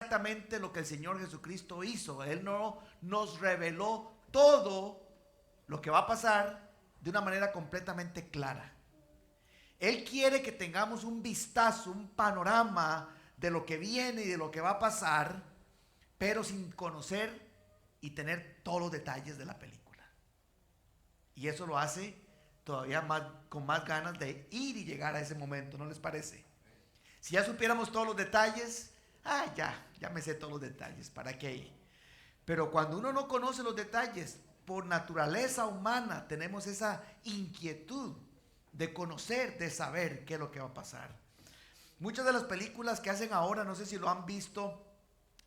exactamente lo que el Señor Jesucristo hizo. Él no nos reveló todo lo que va a pasar de una manera completamente clara. Él quiere que tengamos un vistazo, un panorama de lo que viene y de lo que va a pasar, pero sin conocer y tener todos los detalles de la película. Y eso lo hace todavía más, con más ganas de ir y llegar a ese momento, ¿no les parece? Si ya supiéramos todos los detalles, ya me sé todos los detalles, ¿para qué? Pero cuando uno no conoce los detalles, por naturaleza humana tenemos esa inquietud de conocer, de saber qué es lo que va a pasar. Muchas de las películas que hacen ahora, no sé si lo han visto,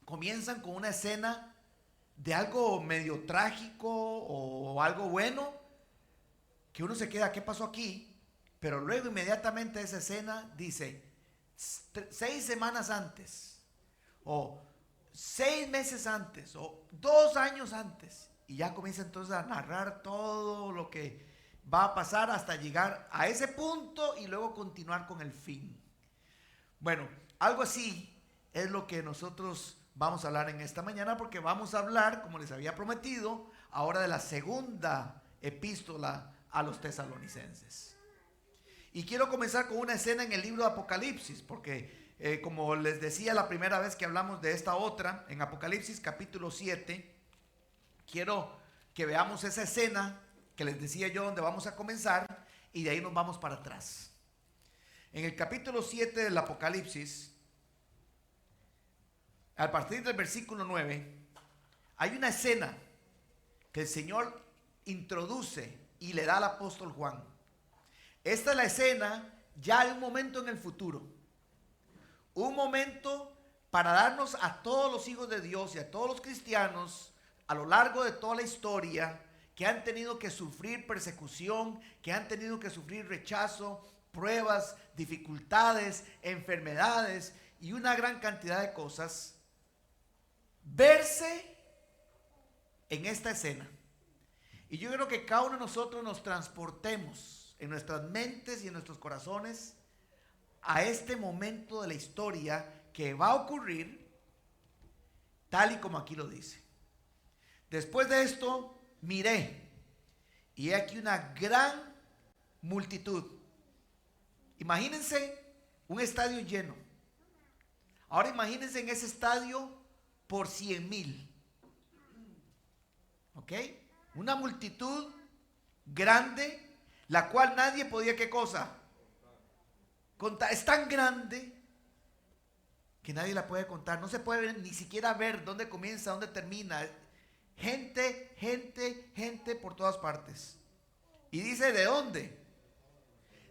comienzan con una escena de algo medio trágico o algo bueno, que uno se queda, ¿qué pasó aquí? Pero luego inmediatamente esa escena dice, 6 semanas antes, o 6 meses antes, o 2 años antes, y ya comienza entonces a narrar todo lo que va a pasar hasta llegar a ese punto y luego continuar con el fin. Bueno, algo así es lo que nosotros vamos a hablar en esta mañana, porque vamos a hablar, como les había prometido, ahora de la segunda epístola a los tesalonicenses. Y quiero comenzar con una escena en el libro de Apocalipsis, porque como les decía la primera vez que hablamos de esta otra, en Apocalipsis capítulo 7, quiero que veamos esa escena que les decía yo donde vamos a comenzar, y de ahí nos vamos para atrás. En el capítulo 7 del Apocalipsis, a partir del versículo 9, hay una escena que el Señor introduce y le da al apóstol Juan. Esta es la escena ya de un momento en el futuro. Un momento para darnos a todos los hijos de Dios y a todos los cristianos a lo largo de toda la historia que han tenido que sufrir persecución, que han tenido que sufrir rechazo, pruebas, dificultades, enfermedades y una gran cantidad de cosas, verse en esta escena. Y yo creo que cada uno de nosotros nos transportemos en nuestras mentes y en nuestros corazones a este momento de la historia que va a ocurrir tal y como aquí lo dice. Después de esto miré, y he aquí una gran multitud. Imagínense un estadio lleno. Ahora imagínense en ese estadio por 100,000. ¿Ok? Una multitud grande, la cual nadie podía, ¿qué cosa? Contar. Es tan grande que nadie la puede contar. No se puede ni siquiera ver dónde comienza, dónde termina. Gente, gente, gente por todas partes. Y dice, ¿de dónde?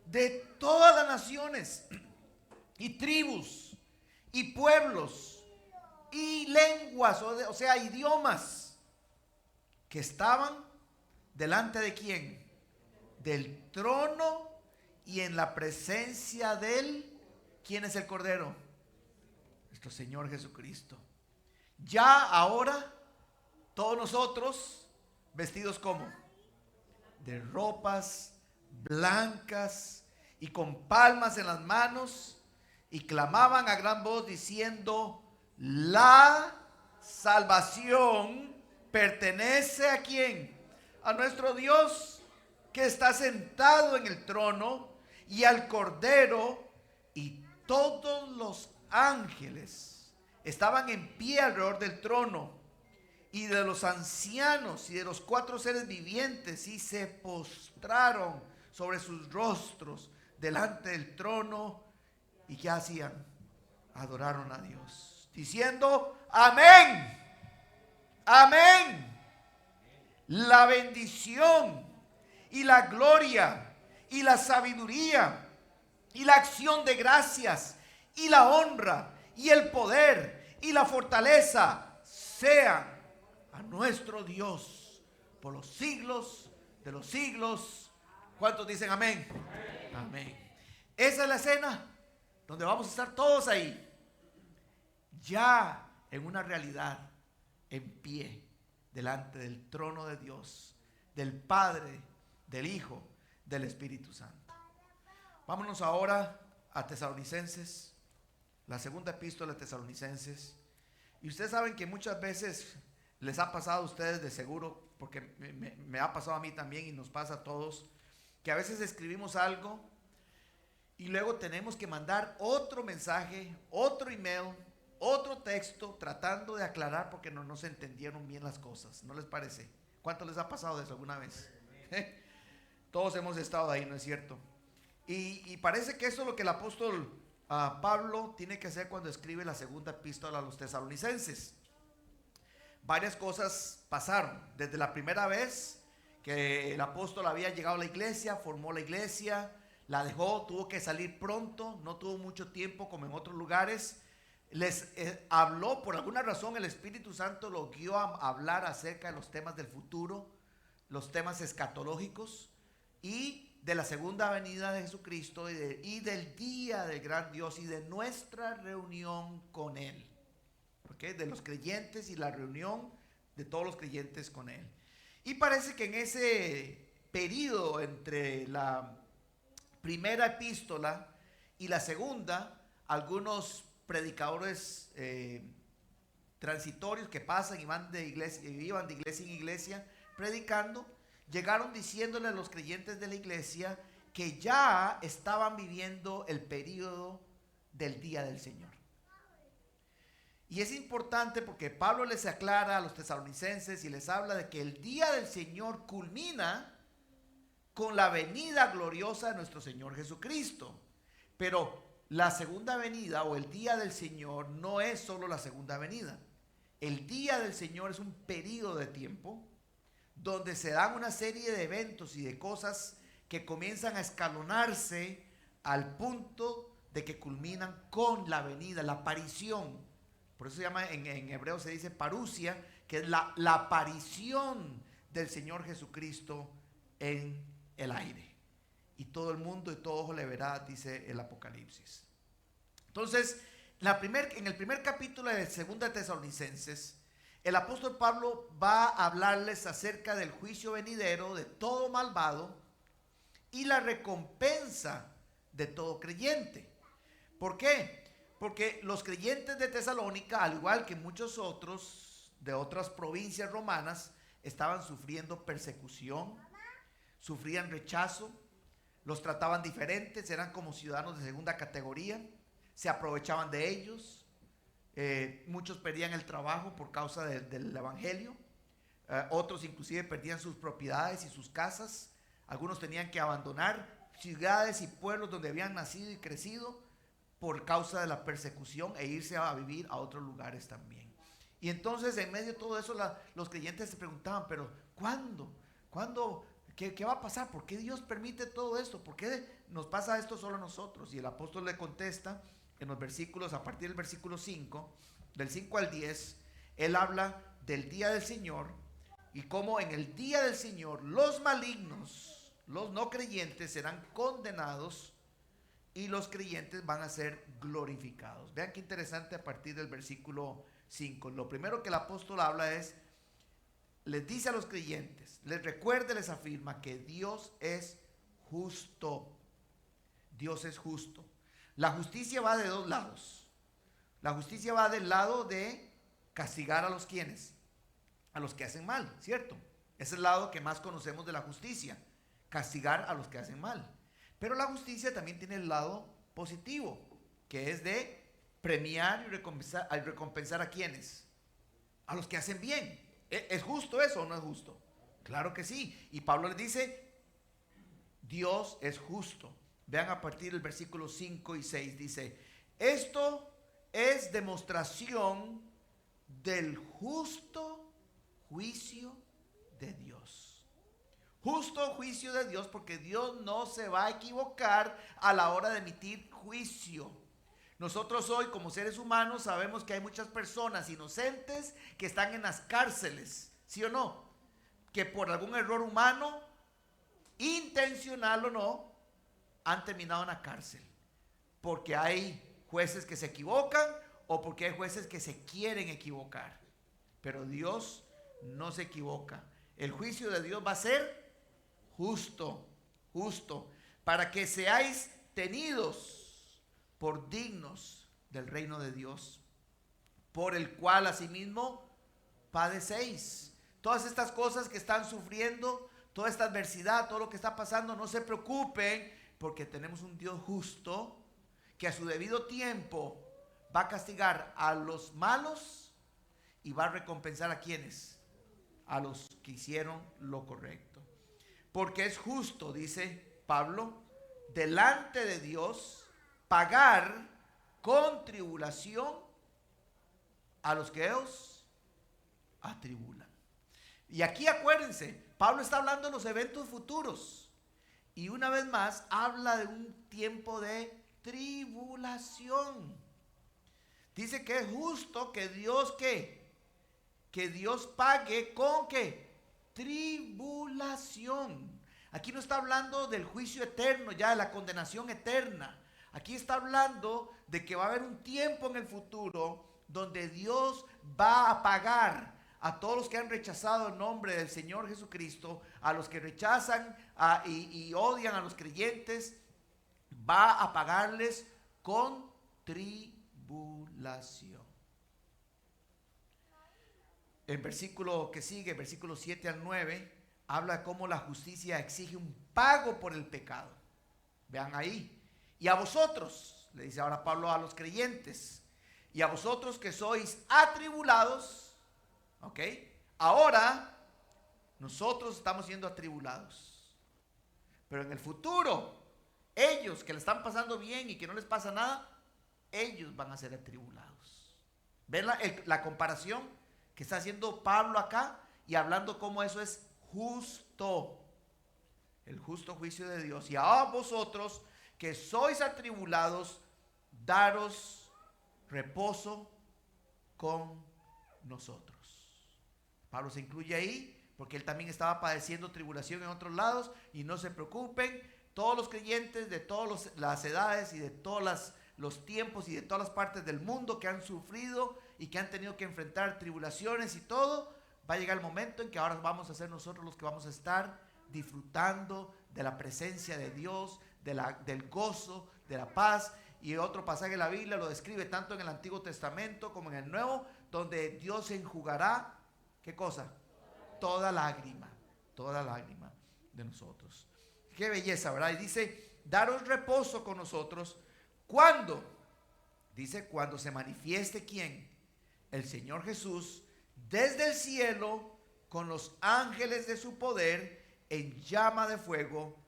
De todas las naciones y tribus y pueblos y lenguas, o sea, idiomas, que estaban delante de ¿quién? Del trono y en la presencia de él. ¿Quién es el Cordero? Nuestro Señor Jesucristo. Ya ahora todos nosotros vestidos como de ropas blancas y con palmas en las manos, y clamaban a gran voz diciendo, la salvación pertenece ¿a quién? A nuestro Dios, que está sentado en el trono, y al Cordero. Y todos los ángeles estaban en pie alrededor del trono y de los ancianos y de los 4 seres vivientes, y se postraron sobre sus rostros delante del trono. ¿Y qué hacían? Adoraron a Dios, diciendo, amén, amén. La bendición y la gloria y la sabiduría y la acción de gracias y la honra y el poder y la fortaleza sean a nuestro Dios por los siglos de los siglos. ¿Cuántos dicen amén? Amén. Amén. Esa es la escena donde vamos a estar todos ahí, ya en una realidad, en pie delante del trono de Dios, del Padre, del Hijo, del Espíritu Santo. Vámonos ahora a Tesalonicenses, la segunda epístola de Tesalonicenses. Y ustedes saben que muchas veces les ha pasado a ustedes de seguro, porque me ha pasado a mí también y nos pasa a todos, que a veces escribimos algo y luego tenemos que mandar otro mensaje, otro email, otro texto, tratando de aclarar porque no se entendieron bien las cosas. ¿No les parece? ¿Cuánto les ha pasado de eso alguna vez? Todos hemos estado ahí, ¿no es cierto? Y parece que eso es lo que el apóstol Pablo tiene que hacer cuando escribe la segunda epístola a los tesalonicenses. Varias cosas pasaron. Desde la primera vez que el apóstol había llegado a la iglesia, formó la iglesia, la dejó, tuvo que salir pronto, no tuvo mucho tiempo como en otros lugares. Les habló, por alguna razón el Espíritu Santo lo guió a hablar acerca de los temas del futuro, los temas escatológicos y de la segunda venida de Jesucristo y del día del gran Dios y de nuestra reunión con Él. ¿Okay? De los creyentes y la reunión de todos los creyentes con Él. Y parece que en ese periodo entre la primera epístola y la segunda, algunos predicadores transitorios que pasan y van de iglesia, y iban de iglesia en iglesia predicando, llegaron diciéndole a los creyentes de la iglesia que ya estaban viviendo el periodo del día del Señor. Y es importante porque Pablo les aclara a los tesalonicenses y les habla de que el día del Señor culmina con la venida gloriosa de nuestro Señor Jesucristo. Pero la segunda venida o el día del Señor no es solo la segunda venida. El día del Señor es un periodo de tiempo donde se dan una serie de eventos y de cosas que comienzan a escalonarse al punto de que culminan con la venida, la aparición. Por eso se llama, en hebreo se dice parusia, que es la aparición del Señor Jesucristo en el aire. Y todo el mundo y todo ojo le verá, dice el Apocalipsis. Entonces, en el primer capítulo de 2 Tesalonicenses, el apóstol Pablo va a hablarles acerca del juicio venidero de todo malvado y la recompensa de todo creyente. ¿Por qué? Porque los creyentes de Tesalónica, al igual que muchos otros de otras provincias romanas, estaban sufriendo persecución, sufrían rechazo, los trataban diferentes, eran como ciudadanos de segunda categoría, se aprovechaban de ellos. Muchos perdían el trabajo por causa del evangelio, otros inclusive perdían sus propiedades y sus casas, algunos tenían que abandonar ciudades y pueblos donde habían nacido y crecido por causa de la persecución e irse a vivir a otros lugares también. Y entonces en medio de todo eso los creyentes se preguntaban, pero ¿cuándo? ¿Qué va a pasar? ¿Por qué Dios permite todo esto? ¿Por qué nos pasa esto solo a nosotros? Y el apóstol le contesta en los versículos, a partir del versículo 5, del 5 al 10, él habla del día del Señor y cómo en el día del Señor los malignos, los no creyentes serán condenados y los creyentes van a ser glorificados. Vean qué interesante a partir del versículo 5. Lo primero que el apóstol habla es, les dice a los creyentes, les recuerda, les afirma que Dios es justo. Dios es justo. La justicia va de dos lados. La justicia va del lado de castigar a los quienes, a los que hacen mal, ¿cierto? Es el lado que más conocemos de la justicia, castigar a los que hacen mal. Pero la justicia también tiene el lado positivo, que es de premiar y recompensar a quienes, a los que hacen bien. ¿Es justo eso o no es justo? Claro que sí. Y Pablo les dice, Dios es justo. Vean a partir del versículo 5 y 6, dice, esto es demostración del justo juicio de Dios. Justo juicio de Dios, porque Dios no se va a equivocar a la hora de emitir juicio. Nosotros hoy como seres humanos sabemos que hay muchas personas inocentes que están en las cárceles, ¿sí o no? Que por algún error humano, intencional o no, han terminado en la cárcel. Porque hay jueces que se equivocan o porque hay jueces que se quieren equivocar. Pero Dios no se equivoca. El juicio de Dios va a ser justo, para que seáis tenidos por dignos del reino de Dios, por el cual asimismo padecéis. Todas estas cosas que están sufriendo, toda esta adversidad, todo lo que está pasando, no se preocupen, porque tenemos un Dios justo que a su debido tiempo va a castigar a los malos y va a recompensar a quienes, a los que hicieron lo correcto. Porque es justo, dice Pablo, delante de Dios pagar con tribulación a los que os atribulan. Y aquí acuérdense, Pablo está hablando de los eventos futuros y una vez más habla de un tiempo de tribulación. Dice que es justo que Dios que Dios pague con ¿qué? Tribulación. Aquí no está hablando del juicio eterno, ya de la condenación eterna. Aquí está hablando de que va a haber un tiempo en el futuro donde Dios va a pagar a todos los que han rechazado el nombre del Señor Jesucristo, a los que rechazan y odian a los creyentes, va a pagarles con tribulación. El versículo que sigue, versículo 7 al 9, habla de cómo la justicia exige un pago por el pecado. Vean ahí. Y a vosotros, le dice ahora Pablo a los creyentes, y a vosotros que sois atribulados, ¿ok? Ahora nosotros estamos siendo atribulados. Pero en el futuro, ellos que le están pasando bien y que no les pasa nada, ellos van a ser atribulados. ¿Ven la comparación que está haciendo Pablo acá? Y hablando cómo eso es justo. El justo juicio de Dios. Y a vosotros que sois atribulados, daros reposo con nosotros. Pablo se incluye ahí porque él también estaba padeciendo tribulación en otros lados. Y no se preocupen, todos los creyentes de todas las edades y de todos los tiempos y de todas las partes del mundo que han sufrido y que han tenido que enfrentar tribulaciones y todo, va a llegar el momento en que ahora vamos a ser nosotros los que vamos a estar disfrutando de la presencia de Dios, del gozo, de la paz. Y otro pasaje de la Biblia lo describe tanto en el Antiguo Testamento como en el Nuevo, donde Dios enjugará, ¿qué cosa? Toda lágrima de nosotros. Qué belleza, ¿verdad? Y dice, daros reposo con nosotros. ¿Cuándo? Dice, cuando se manifieste ¿quién? El Señor Jesús desde el cielo con los ángeles de su poder en llama de fuego,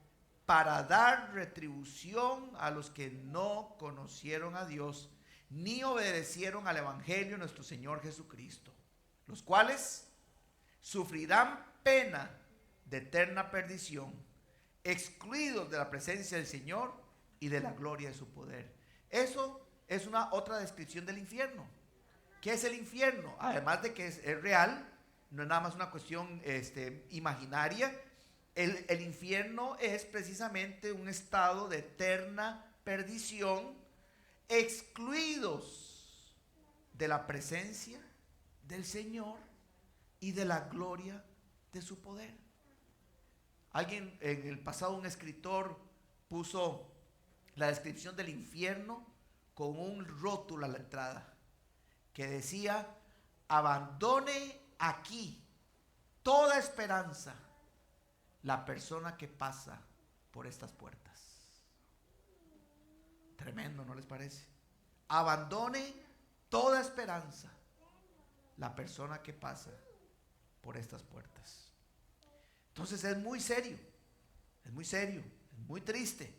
para dar retribución a los que no conocieron a Dios ni obedecieron al evangelio de nuestro Señor Jesucristo, los cuales sufrirán pena de eterna perdición, excluidos de la presencia del Señor y de la gloria de su poder. Eso es una otra descripción del infierno. ¿Qué es el infierno? Además de que es real, no es nada más una cuestión imaginaria. El infierno es precisamente un estado de eterna perdición, excluidos de la presencia del Señor y de la gloria de su poder. Alguien en el pasado, un escritor, puso la descripción del infierno con un rótulo a la entrada que decía: abandone aquí toda esperanza la persona que pasa por estas puertas. Tremendo, ¿no les parece? Abandone toda esperanza la persona que pasa por estas puertas. Entonces es muy serio, es muy triste,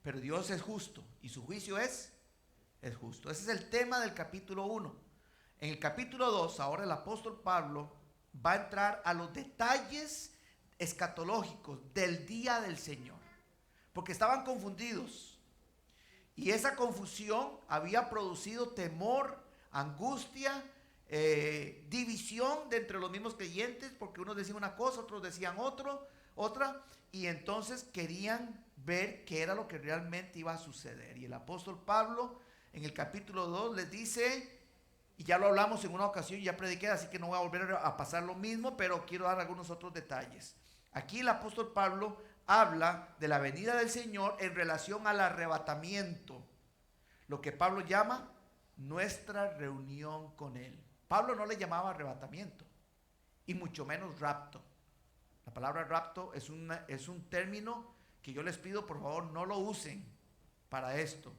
pero Dios es justo y su juicio es justo. Ese es el tema del capítulo 1. En el capítulo 2, ahora el apóstol Pablo va a entrar a los detalles escatológicos del día del Señor, porque estaban confundidos y esa confusión había producido temor, angustia, división de entre los mismos creyentes, porque unos decían una cosa, otros decían otra, y entonces querían ver qué era lo que realmente iba a suceder. Y el apóstol Pablo en el capítulo 2 les dice, y ya lo hablamos en una ocasión, ya prediqué, así que no voy a volver a pasar lo mismo, pero quiero dar algunos otros detalles. Aquí el apóstol Pablo habla de la venida del Señor en relación al arrebatamiento, lo que Pablo llama nuestra reunión con Él. Pablo no le llamaba arrebatamiento, y mucho menos rapto. La palabra rapto es un término que yo les pido, por favor, no lo usen para esto,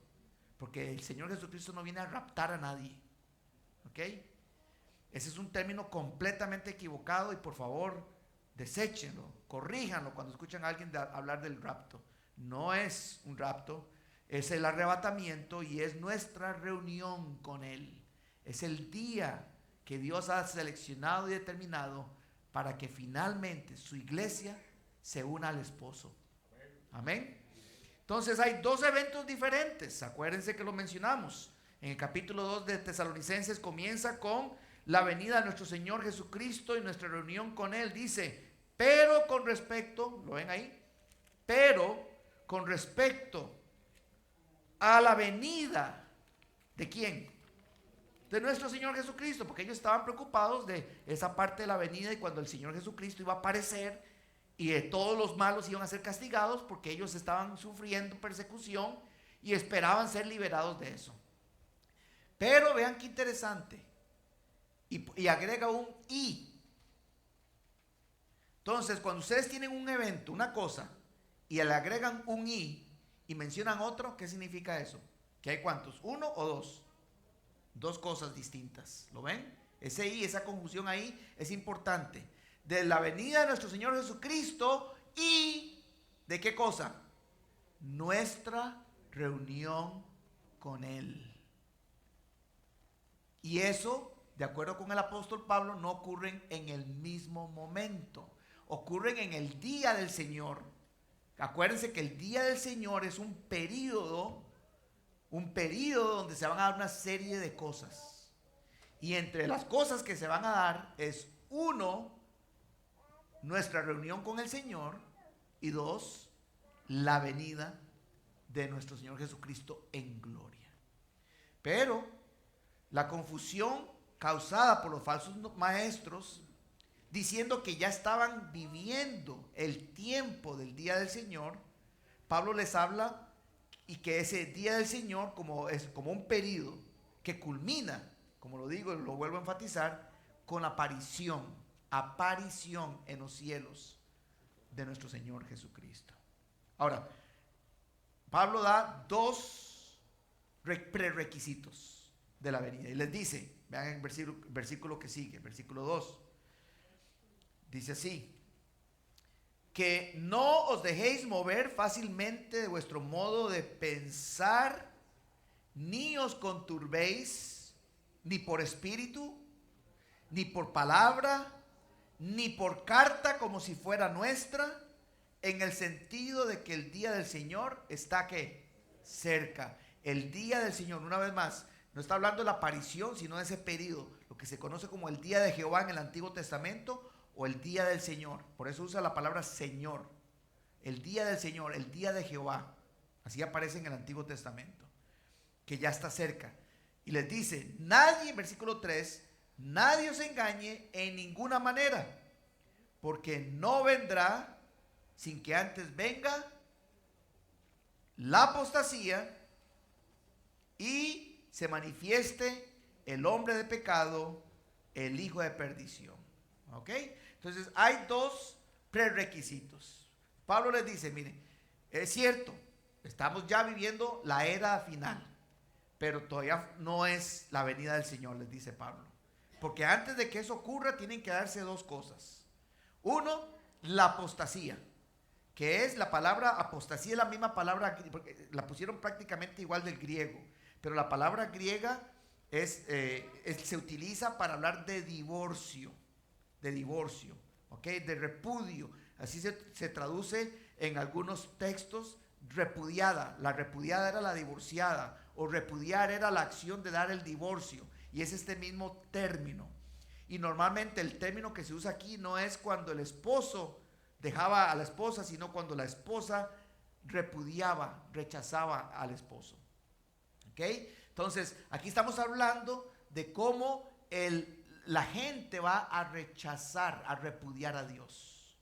porque el Señor Jesucristo no viene a raptar a nadie. ¿Ok? Ese es un término completamente equivocado y por favor, deséchenlo, corríjanlo cuando escuchan a alguien hablar del rapto. No es un rapto, es el arrebatamiento y es nuestra reunión con Él. Es el día que Dios ha seleccionado y determinado para que finalmente su iglesia se una al esposo. Amén. Entonces hay dos eventos diferentes. Acuérdense que lo mencionamos. En el capítulo 2 de Tesalonicenses comienza con la venida de nuestro Señor Jesucristo y nuestra reunión con Él. Dice, pero con respecto, ¿lo ven ahí? Pero con respecto a la venida, ¿de quién? De nuestro Señor Jesucristo, porque ellos estaban preocupados de esa parte de la venida y cuando el Señor Jesucristo iba a aparecer y todos los malos iban a ser castigados porque ellos estaban sufriendo persecución y esperaban ser liberados de eso. Pero vean qué interesante, y agrega un y. Entonces, cuando ustedes tienen un evento, una cosa, y le agregan un y mencionan otro, ¿qué significa eso? ¿Que hay cuántos? ¿Uno o dos? Dos cosas distintas, ¿lo ven? Ese y, esa conjunción ahí es importante. De la venida de nuestro Señor Jesucristo y ¿de qué cosa? Nuestra reunión con Él. Y eso, de acuerdo con el apóstol Pablo, no ocurren en el mismo momento, ocurren en el día del Señor. Acuérdense que el día del Señor es un periodo donde se van a dar una serie de cosas. Y entre las cosas que se van a dar es, uno, nuestra reunión con el Señor, y dos, la venida de nuestro Señor Jesucristo en gloria. Pero la confusión causada por los falsos maestros, diciendo que ya estaban viviendo el tiempo del día del Señor, Pablo les habla y que ese día del Señor es como un periodo que culmina, como lo digo y lo vuelvo a enfatizar, con la aparición en los cielos de nuestro Señor Jesucristo. Ahora, Pablo da dos prerequisitos de la venida y les dice, vean el versículo que sigue, versículo 2, dice así: que no os dejéis mover fácilmente de vuestro modo de pensar, ni os conturbéis, ni por espíritu, ni por palabra, ni por carta como si fuera nuestra, en el sentido de que el día del Señor está ¿qué? Cerca. El día del Señor, una vez más, no está hablando de la aparición, sino de ese periodo, lo que se conoce como el día de Jehová en el Antiguo Testamento, o el día del Señor. Por eso usa la palabra Señor. El día del Señor, el día de Jehová. Así aparece en el Antiguo Testamento, que ya está cerca. Y les dice, nadie, versículo 3, nadie os engañe en ninguna manera, porque no vendrá sin que antes venga la apostasía y se manifieste el hombre de pecado, el hijo de perdición. ¿Ok? Entonces hay dos prerequisitos. Pablo les dice, miren, es cierto, estamos ya viviendo la era final, pero todavía no es la venida del Señor, les dice Pablo. Porque antes de que eso ocurra tienen que darse dos cosas. Uno, la apostasía, que es la palabra apostasía, es la misma palabra, porque la pusieron prácticamente igual del griego, pero la palabra griega se utiliza para hablar de divorcio, ¿ok? De repudio. Así se traduce en algunos textos repudiada. La repudiada era la divorciada, o repudiar era la acción de dar el divorcio, y es este mismo término. Y normalmente el término que se usa aquí no es cuando el esposo dejaba a la esposa, sino cuando la esposa repudiaba, rechazaba al esposo. ¿Ok? Entonces, aquí estamos hablando de cómo la gente va a rechazar, a repudiar a Dios.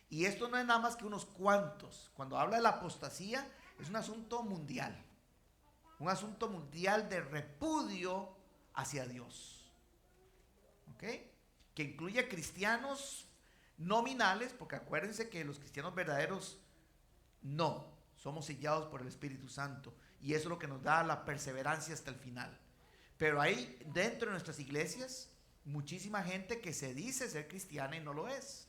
Y esto no es nada más que unos cuantos. Cuando habla de la apostasía, es un asunto mundial. un asunto mundial de repudio hacia Dios. ¿Ok? Que incluye cristianos nominales, porque acuérdense que los cristianos verdaderos no, somos sellados por el Espíritu Santo, y eso es lo que nos da la perseverancia hasta el final. Pero hay dentro de nuestras iglesias muchísima gente que se dice ser cristiana y no lo es.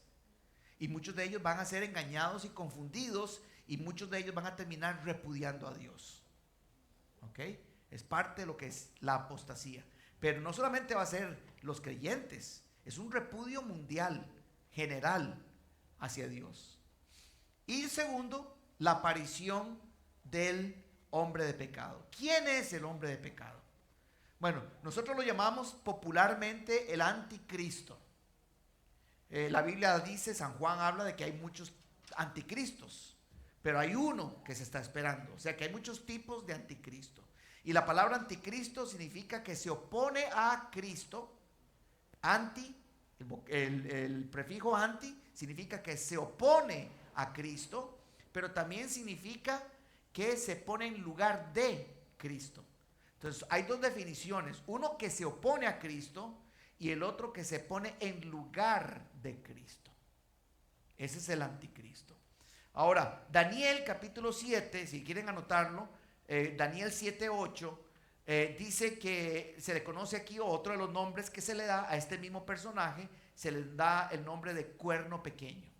Y muchos de ellos van a ser engañados y confundidos, y muchos de ellos van a terminar repudiando a Dios. ¿Ok? Es parte de lo que es la apostasía. Pero no solamente va a ser los creyentes, es un repudio mundial, general, hacia Dios. Y segundo, la aparición del hombre de pecado. ¿Quién es el hombre de pecado? Bueno, nosotros lo llamamos popularmente el anticristo. La Biblia dice, San Juan habla de que hay muchos anticristos, pero hay uno que se está esperando. O sea que hay muchos tipos de anticristo. Y la palabra anticristo significa que se opone a Cristo. Anti, el prefijo anti significa que se opone a Cristo, pero también significa que se pone en lugar de Cristo. Entonces hay dos definiciones, uno que se opone a Cristo y el otro que se pone en lugar de Cristo. Ese es el anticristo. Ahora, Daniel capítulo 7, si quieren anotarlo, Daniel 7:8, dice que se le conoce aquí otro de los nombres que se le da a este mismo personaje, se le da el nombre de cuerno pequeño.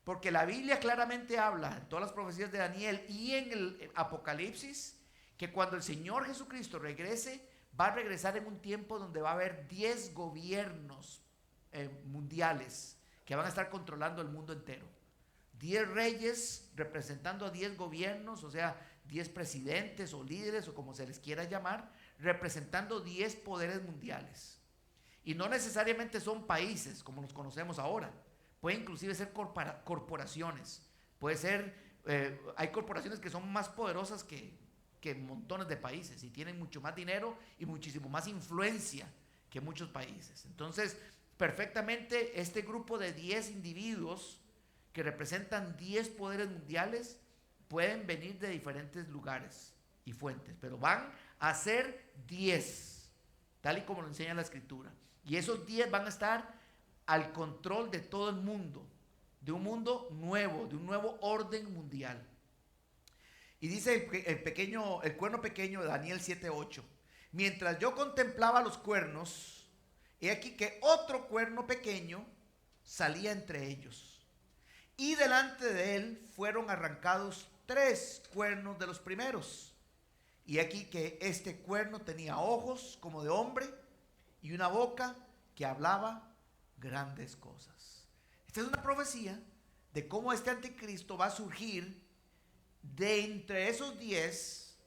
Porque la Biblia claramente habla en todas las profecías de Daniel y en el Apocalipsis que cuando el Señor Jesucristo regrese, va a regresar en un tiempo donde va a haber 10 gobiernos mundiales que van a estar controlando el mundo entero. 10 reyes representando a 10 gobiernos, o sea, 10 presidentes o líderes o como se les quiera llamar, representando 10 poderes mundiales. Y no necesariamente son países como los conocemos ahora. Puede inclusive ser corporaciones. Puede ser, hay corporaciones que son más poderosas que montones de países y tienen mucho más dinero y muchísimo más influencia que muchos países. Entonces, perfectamente este grupo de 10 individuos que representan 10 poderes mundiales pueden venir de diferentes lugares y fuentes, pero van a ser 10, tal y como lo enseña la Escritura. Y esos 10 van a estar al control de todo el mundo, de un mundo nuevo, de un nuevo orden mundial. Y dice el cuerno pequeño de Daniel 7:8, mientras yo contemplaba los cuernos, he aquí que otro cuerno pequeño salía entre ellos, y delante de él fueron arrancados 3 cuernos de los primeros. Y aquí que este cuerno tenía ojos como de hombre y una boca que hablaba grandes cosas. Esta es una profecía de cómo este anticristo va a surgir. De entre esos 10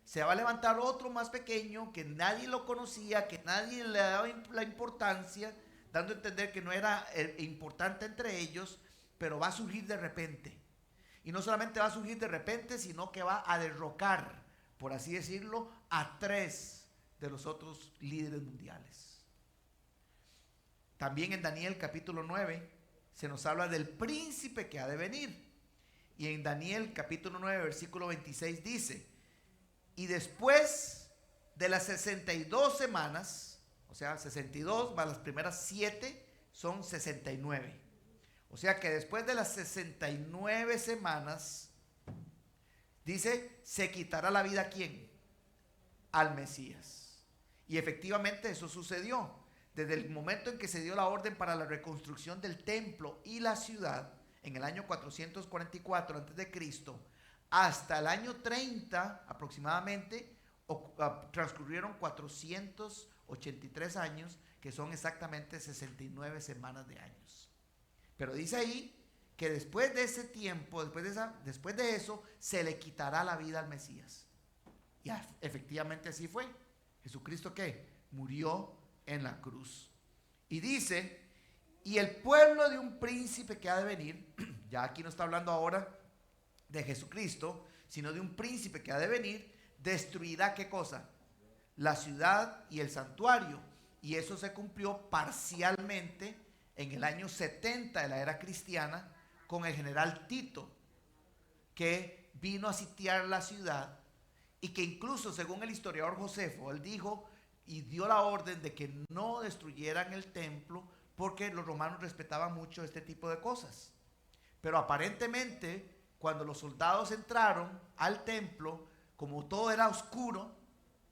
se va a levantar otro más pequeño que nadie lo conocía, que nadie le daba la importancia, dando a entender que no era importante entre ellos, pero va a surgir de repente. Y no solamente va a surgir de repente, sino que va a derrocar, por así decirlo, a 3 de los otros líderes mundiales. También en Daniel capítulo 9 se nos habla del príncipe que ha de venir. Y en Daniel capítulo 9 versículo 26 dice, y después de las 62 semanas, o sea 62 más las primeras 7 son 69. O sea que después de las 69 semanas, dice, se quitará la vida ¿a quién? Al Mesías. Y efectivamente eso sucedió. Desde el momento en que se dio la orden para la reconstrucción del templo y la ciudad, en el año 444 a.C., hasta el año 30 aproximadamente, transcurrieron 483 años, que son exactamente 69 semanas de años. Pero dice ahí que después de ese tiempo, después de eso, se le quitará la vida al Mesías. Y efectivamente así fue. ¿Jesucristo qué? Murió en la cruz. Y dice, y el pueblo de un príncipe que ha de venir, ya aquí no está hablando ahora de Jesucristo, sino de un príncipe que ha de venir, destruirá ¿qué cosa? La ciudad y el santuario. Y eso se cumplió parcialmente en el año 70 de la era cristiana con el general Tito, que vino a sitiar la ciudad y que incluso según el historiador Josefo, él dijo y dio la orden de que no destruyeran el templo porque los romanos respetaban mucho este tipo de cosas. Pero aparentemente cuando los soldados entraron al templo, como todo era oscuro,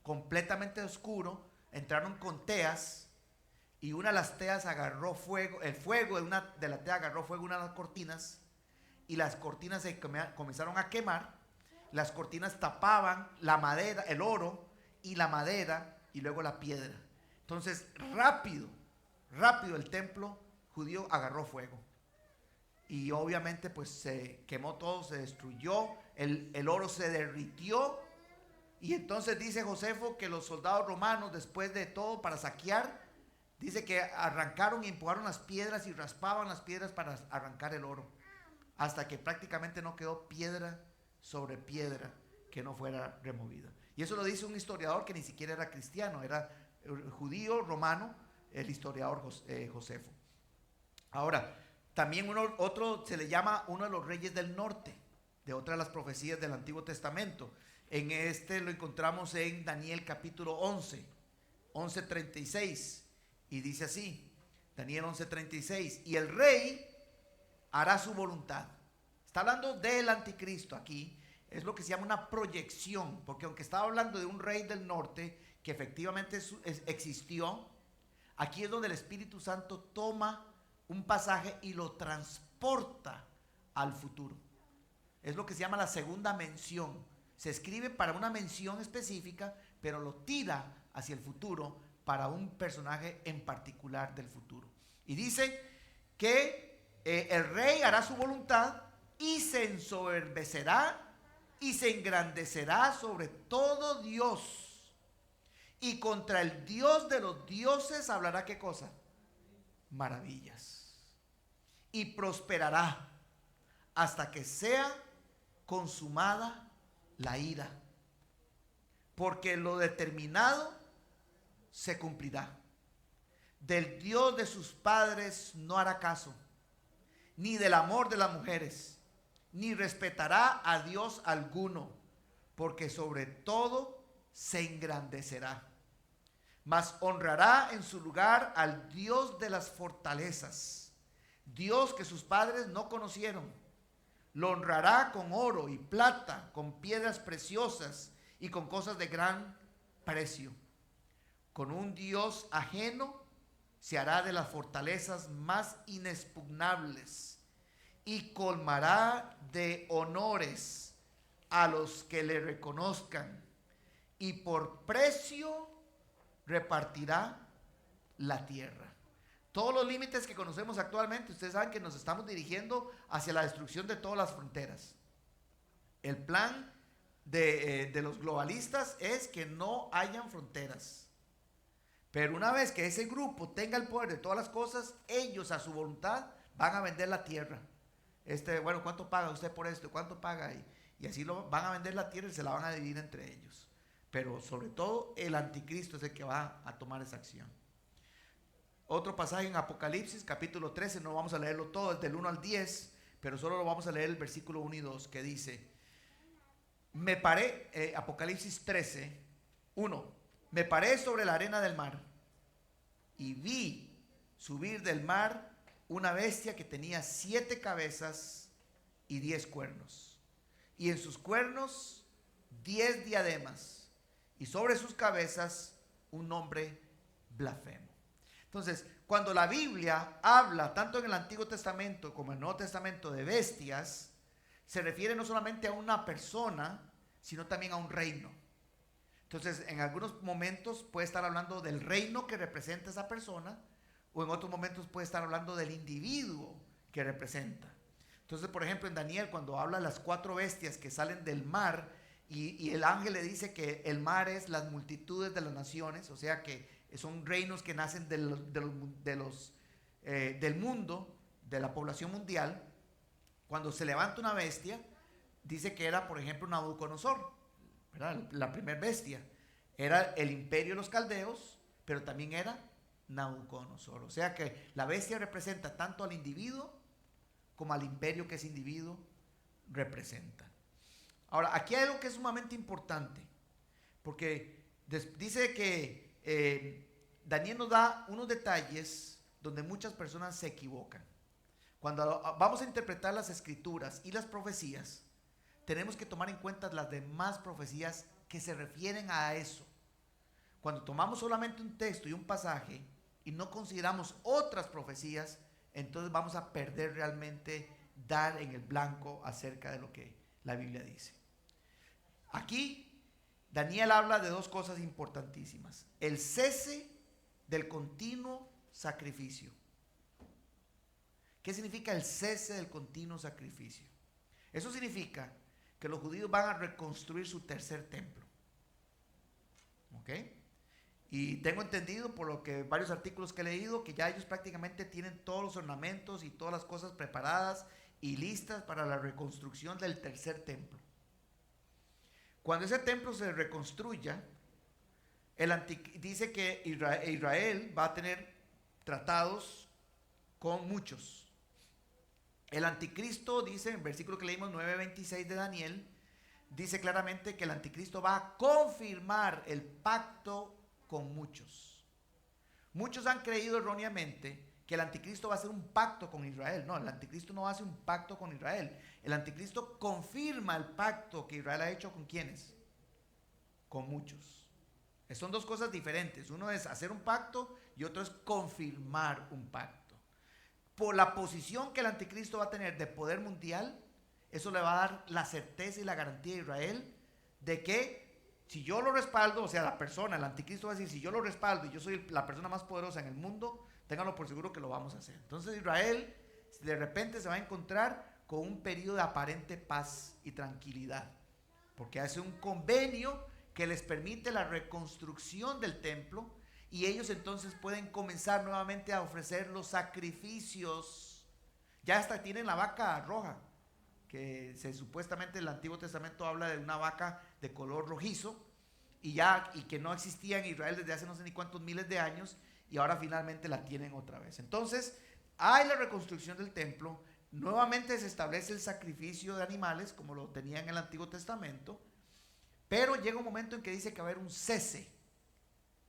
completamente oscuro, entraron con teas y una de las teas agarró fuego, el fuego de una de las teas agarró fuego una de las cortinas y las cortinas se comenzaron a quemar. Las cortinas tapaban la madera, el oro y la madera y luego la piedra. Entonces rápido el templo judío agarró fuego. Y obviamente pues se quemó todo, se destruyó, el oro se derritió. Y entonces dice Josefo que los soldados romanos, después de todo, para saquear, dice que arrancaron y empujaron las piedras y raspaban las piedras para arrancar el oro, hasta que prácticamente no quedó piedra sobre piedra que no fuera removida. Y eso lo dice un historiador que ni siquiera era cristiano, era judío romano, el historiador Josefo. Ahora, también otro se le llama uno de los reyes del norte, de otra de las profecías del Antiguo Testamento. En este lo encontramos en Daniel capítulo 11:36, y dice así, Daniel 11:36, y el rey hará su voluntad. Está hablando del anticristo aquí, es lo que se llama una proyección, porque aunque estaba hablando de un rey del norte que efectivamente existió, aquí es donde el Espíritu Santo toma un pasaje y lo transporta al futuro. Es lo que se llama la segunda mención. Se escribe para una mención específica, pero lo tira hacia el futuro para un personaje en particular del futuro. Y dice que el rey hará su voluntad y se ensoberbecerá y se engrandecerá sobre todo Dios. Y contra el Dios de los dioses hablará, ¿qué cosa? Maravillas. Y prosperará hasta que sea consumada la ira, porque lo determinado se cumplirá. Del Dios de sus padres no hará caso, ni del amor de las mujeres, ni respetará a Dios alguno, porque sobre todo se engrandecerá. Mas honrará en su lugar al Dios de las fortalezas, Dios que sus padres no conocieron. Lo honrará con oro y plata, con piedras preciosas y con cosas de gran precio. Con un Dios ajeno se hará de las fortalezas más inexpugnables y colmará de honores a los que le reconozcan, y por precio repartirá la tierra. Todos los límites que conocemos actualmente, ustedes saben que nos estamos dirigiendo hacia la destrucción de todas las fronteras. El plan de los globalistas es que no hayan fronteras. Pero una vez que ese grupo tenga el poder de todas las cosas, ellos a su voluntad van a vender la tierra. Bueno, ¿cuánto paga usted por esto? ¿Cuánto paga? Y así van a vender la tierra y se la van a dividir entre ellos. Pero sobre todo el anticristo es el que va a tomar esa acción. Otro pasaje en Apocalipsis, capítulo 13, no vamos a leerlo todo, es del 1 al 10, pero solo lo vamos a leer el versículo 1 y 2, que dice, Apocalipsis 13, 1, me paré sobre la arena del mar y vi subir del mar una bestia que tenía 7 cabezas y 10 cuernos, y en sus cuernos 10 diademas, y sobre sus cabezas un nombre blasfemo. Entonces, cuando la Biblia habla, tanto en el Antiguo Testamento como en el Nuevo Testamento, de bestias, se refiere no solamente a una persona, sino también a un reino. Entonces, en algunos momentos puede estar hablando del reino que representa esa persona, o en otros momentos puede estar hablando del individuo que representa. Entonces, por ejemplo, en Daniel, cuando habla de las 4 bestias que salen del mar, y el ángel le dice que el mar es las multitudes de las naciones, o sea que son reinos que nacen del mundo, de la población mundial. Cuando se levanta una bestia, dice que era, por ejemplo, Nabucodonosor, ¿verdad? La primera bestia. Era el imperio de los caldeos, pero también era Nabucodonosor. O sea que la bestia representa tanto al individuo como al imperio que ese individuo representa. Ahora, aquí hay algo que es sumamente importante. Porque dice que Daniel nos da unos detalles donde muchas personas se equivocan. Cuando vamos a interpretar las escrituras y las profecías, tenemos que tomar en cuenta las demás profecías que se refieren a eso. Cuando tomamos solamente un texto y un pasaje y no consideramos otras profecías, entonces vamos a perder realmente dar en el blanco acerca de lo que la Biblia dice. Aquí Daniel habla de dos cosas importantísimas: el cese del continuo sacrificio. ¿Qué significa el cese del continuo sacrificio? Eso significa que los judíos van a reconstruir su tercer templo. ¿Ok? Y tengo entendido por lo que varios artículos que he leído que ya ellos prácticamente tienen todos los ornamentos y todas las cosas preparadas y listas para la reconstrucción del tercer templo. Cuando ese templo se reconstruya, dice que Israel va a tener tratados con muchos. El anticristo, dice en el versículo que leímos 9:26 de Daniel, dice claramente que el anticristo va a confirmar el pacto con muchos. Muchos han creído erróneamente que el anticristo va a hacer un pacto con Israel. No, el anticristo no hace un pacto con Israel. El anticristo confirma el pacto que Israel ha hecho con ¿quiénes? Con muchos. Son dos cosas diferentes. Uno es hacer un pacto y otro es confirmar un pacto. Por la posición que el anticristo va a tener de poder mundial, eso le va a dar la certeza y la garantía a Israel de que si yo lo respaldo, o sea, la persona, el anticristo va a decir, si yo lo respaldo y yo soy la persona más poderosa en el mundo, ténganlo por seguro que lo vamos a hacer. Entonces Israel de repente se va a encontrar con un periodo de aparente paz y tranquilidad, porque hace un convenio que les permite la reconstrucción del templo, y ellos entonces pueden comenzar nuevamente a ofrecer los sacrificios. Ya hasta tienen la vaca roja, que supuestamente el Antiguo Testamento habla de una vaca de color rojizo, y que no existía en Israel desde hace no sé ni cuántos miles de años, y ahora finalmente la tienen otra vez. Entonces hay la reconstrucción del templo, nuevamente se establece el sacrificio de animales como lo tenía en el Antiguo Testamento, pero llega un momento en que dice que va a haber un cese.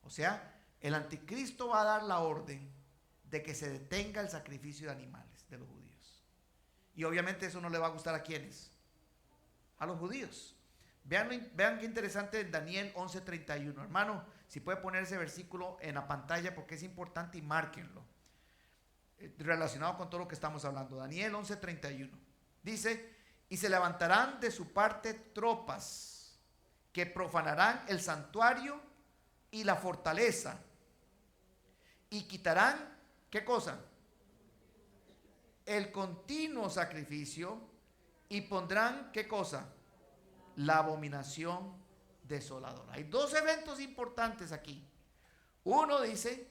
O sea, el anticristo va a dar la orden de que se detenga el sacrificio de animales de los judíos. Y obviamente eso no le va a gustar a ¿quiénes? A los judíos. Vean qué interesante en Daniel 11:31. Hermano, si puede poner ese versículo en la pantalla porque es importante y márquenlo. Relacionado con todo lo que estamos hablando. Daniel 11:31. Dice, y se levantarán de su parte tropas que profanarán el santuario y la fortaleza. Y quitarán, ¿qué cosa? El continuo sacrificio, y pondrán, ¿qué cosa? La abominación desoladora. Hay dos eventos importantes aquí. Uno dice,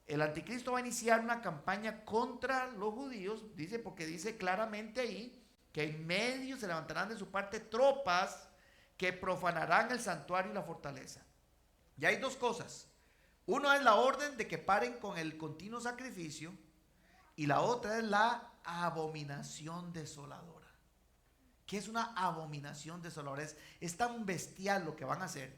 el anticristo va a iniciar una campaña contra los judíos, dice, porque dice claramente ahí que en medio se levantarán de su parte tropas que profanarán el santuario y la fortaleza. Y hay dos cosas. Uno es la orden de que paren con el continuo sacrificio, y la otra es la abominación desoladora. ¿Qué es una abominación desoladora? Es tan bestial lo que van a hacer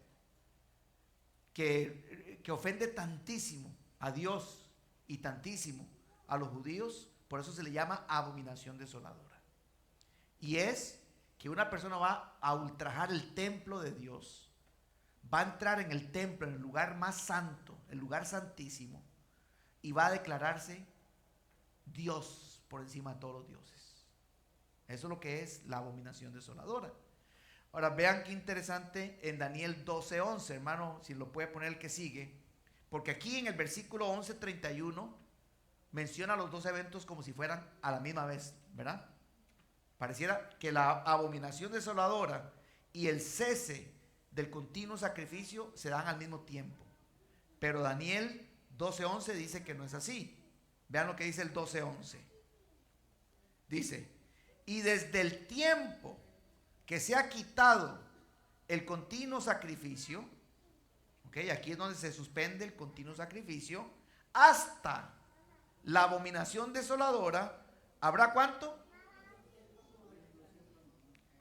que ofende tantísimo a Dios y tantísimo a los judíos. Por eso se le llama abominación desoladora. Y es que una persona va a ultrajar el templo de Dios, va a entrar en el templo, en el lugar más santo, el lugar santísimo, y va a declararse Dios por encima de todos los dioses. Eso es lo que es la abominación desoladora. Ahora vean qué interesante en Daniel 12:11, hermano, si lo puede poner el que sigue, porque aquí en el versículo 11:31 menciona los dos eventos como si fueran a la misma vez, ¿verdad? Pareciera que la abominación desoladora y el cese del continuo sacrificio se dan al mismo tiempo. Pero Daniel 12:11 dice que no es así. Vean lo que dice el 12:11. Dice, y desde el tiempo que se ha quitado el continuo sacrificio, ¿ok? Aquí es donde se suspende el continuo sacrificio, hasta la abominación desoladora, ¿habrá cuánto?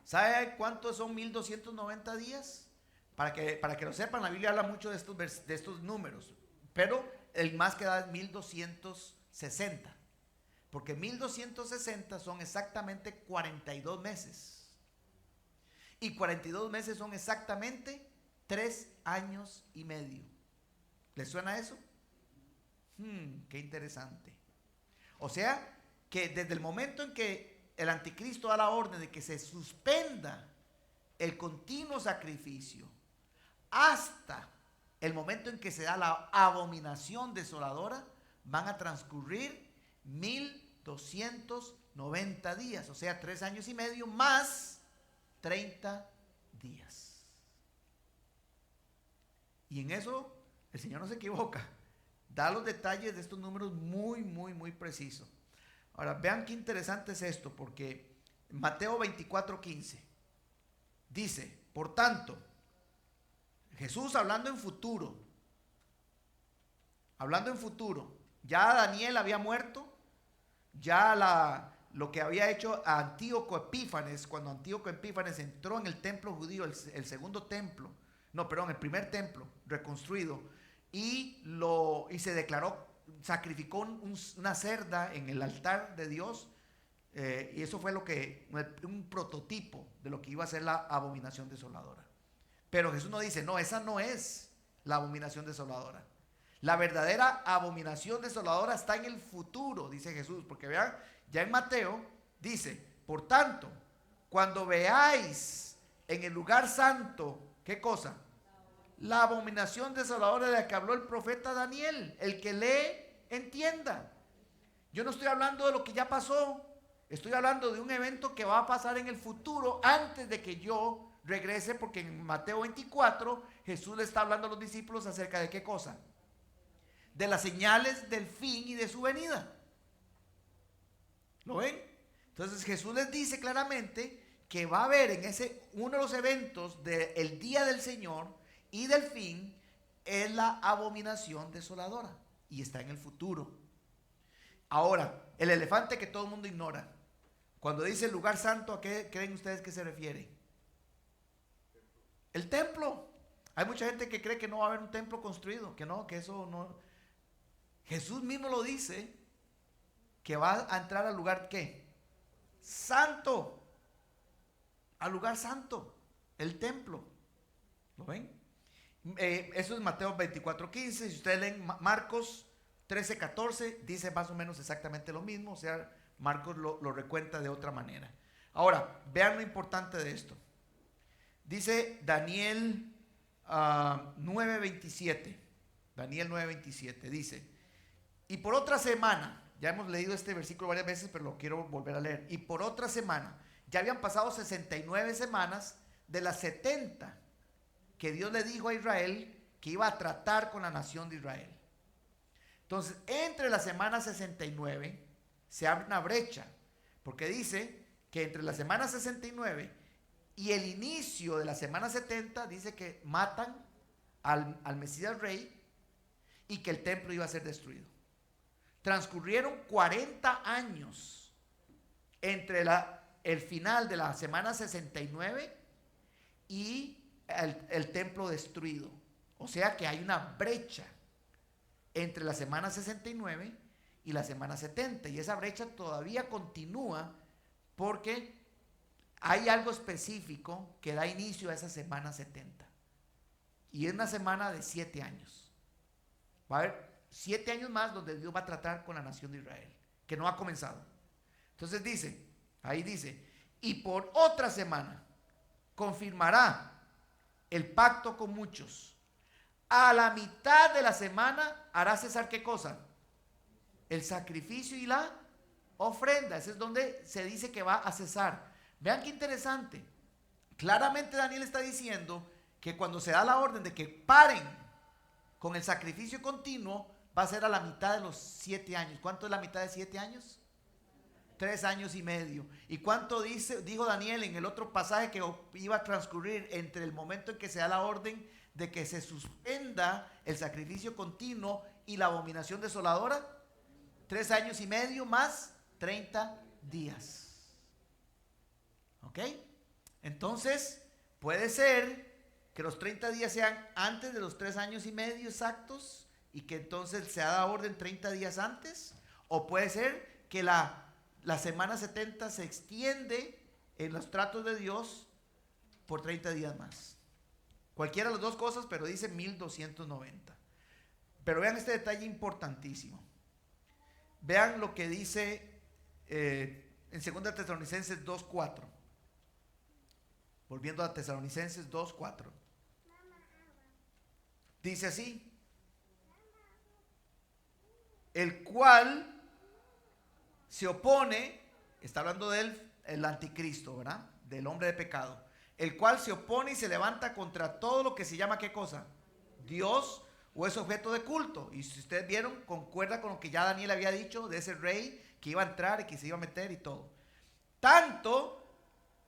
¿Sabe cuántos son 1290 días? Para que lo sepan, la Biblia habla mucho de estos números, pero el más que da es 1260, porque 1260 son exactamente 42 meses, y 42 meses son exactamente 3 años y medio. ¿Les suena eso? Qué interesante. O sea, que desde el momento en que el anticristo da la orden de que se suspenda el continuo sacrificio hasta el momento en que se da la abominación desoladora, van a transcurrir 1290 días, o sea, 3 años y medio más 30 días. Y en eso el Señor no se equivoca, da los detalles de estos números muy precisos. Ahora, vean qué interesante es esto, porque Mateo 24:15 dice, por tanto, Jesús hablando en futuro, ya Daniel había muerto, ya lo que había hecho a Antíoco Epífanes, cuando Antíoco Epífanes entró en el templo judío, el segundo templo, el primer templo reconstruido, y se declaró, sacrificó una cerda en el altar de Dios, y eso fue un prototipo de lo que iba a ser la abominación desoladora. Pero Jesús no dice, no, esa no es la abominación desoladora. La verdadera abominación desoladora está en el futuro, dice Jesús, porque vean, ya en Mateo dice, por tanto, cuando veáis en el lugar santo, ¿qué cosa? La abominación desoladora de la que habló el profeta Daniel. El que lee, entienda. Yo no estoy hablando de lo que ya pasó, estoy hablando de un evento que va a pasar en el futuro antes de que yo regrese, porque en Mateo 24 Jesús le está hablando a los discípulos acerca de ¿qué cosa? De las señales del fin y de su venida. ¿Lo ven? Entonces Jesús les dice claramente que va a haber en uno de los eventos del día del Señor y del fin es la abominación desoladora, y está en el futuro. Ahora, el elefante que todo el mundo ignora, cuando dice el lugar santo, ¿a qué creen ustedes que se refiere? El templo. Hay mucha gente que cree que no va a haber un templo construido, que eso no. Jesús mismo lo dice, que va a entrar al lugar ¿qué? Santo. Al lugar santo, el templo. ¿Lo ven? Eso es Mateo 24:15. Si ustedes leen Marcos 13:14, dice más o menos exactamente lo mismo. O sea, Marcos lo recuenta de otra manera. Ahora, vean lo importante de esto. Dice Daniel 9:27. Daniel 9:27 dice, y por otra semana, ya hemos leído este versículo varias veces, pero lo quiero volver a leer. Y por otra semana, ya habían pasado 69 semanas de las 70 que Dios le dijo a Israel que iba a tratar con la nación de Israel. Entonces, entre la semana 69 se abre una brecha, porque dice que entre la semana 69 y el inicio de la semana 70 dice que matan al Mesías Rey y que el templo iba a ser destruido. Transcurrieron 40 años entre el final de la semana 69 y el templo destruido. O sea que hay una brecha entre la semana 69 y la semana 70, y esa brecha todavía continúa porque hay algo específico que da inicio a esa semana 70, y es una semana de 7 años. Va a haber 7 años más donde Dios va a tratar con la nación de Israel, que no ha comenzado. Entonces ahí dice, y por otra semana confirmará el pacto con muchos. A la mitad de la semana hará cesar ¿qué cosa? El sacrificio y la ofrenda. Ese es donde se dice que va a cesar. Vean qué interesante. Claramente Daniel está diciendo que cuando se da la orden de que paren con el sacrificio continuo, va a ser a la mitad de los 7 años. ¿Cuánto es la mitad de 7 años? 3 años y medio. ¿Y cuánto dijo Daniel en el otro pasaje que iba a transcurrir entre el momento en que se da la orden de que se suspenda el sacrificio continuo y la abominación desoladora? 3 años y medio más 30 días. ¿Ok? Entonces, puede ser que los 30 días sean antes de los 3 años y medio exactos y que entonces se haga orden 30 días antes, o puede ser que la semana 70 se extiende en los tratos de Dios por 30 días más. Cualquiera de las dos cosas, pero dice 1290. Pero vean este detalle importantísimo. Vean lo que dice en 2 Tesalonicenses 2:4. Volviendo a Tesalonicenses 2:4. Dice así: el cual se opone, está hablando del anticristo, ¿verdad? Del hombre de pecado, el cual se opone y se levanta contra todo lo que se llama, ¿qué cosa? Dios, o es objeto de culto. Y si ustedes vieron, concuerda con lo que ya Daniel había dicho de ese rey que iba a entrar y que se iba a meter y todo. Tanto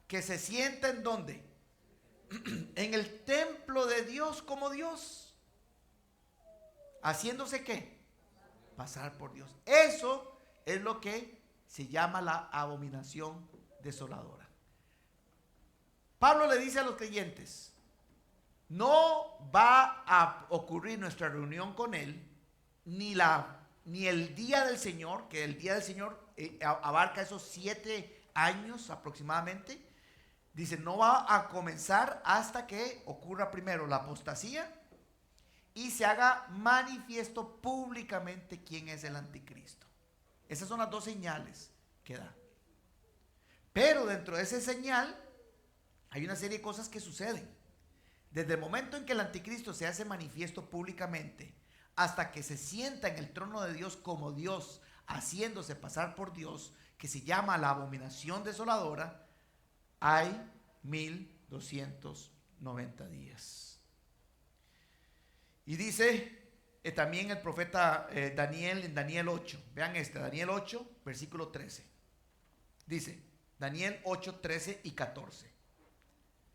que se sienta en ¿dónde? En el templo de Dios como Dios. ¿Haciéndose qué? Pasar por Dios. Eso es lo que se llama la abominación desoladora. Pablo le dice a los creyentes: no va a ocurrir nuestra reunión con él, ni el día del Señor, que el día del Señor abarca esos 7 años aproximadamente. Dice, no va a comenzar hasta que ocurra primero la apostasía y se haga manifiesto públicamente quién es el anticristo. Esas son las dos señales que da. Pero dentro de esa señal hay una serie de cosas que suceden. Desde el momento en que el anticristo se hace manifiesto públicamente hasta que se sienta en el trono de Dios como Dios, haciéndose pasar por Dios, que se llama la abominación desoladora, hay 1290 días. Y dice también el profeta Daniel en Daniel 8. Vean Daniel 8, versículo 13. Dice, Daniel 8, 13 y 14.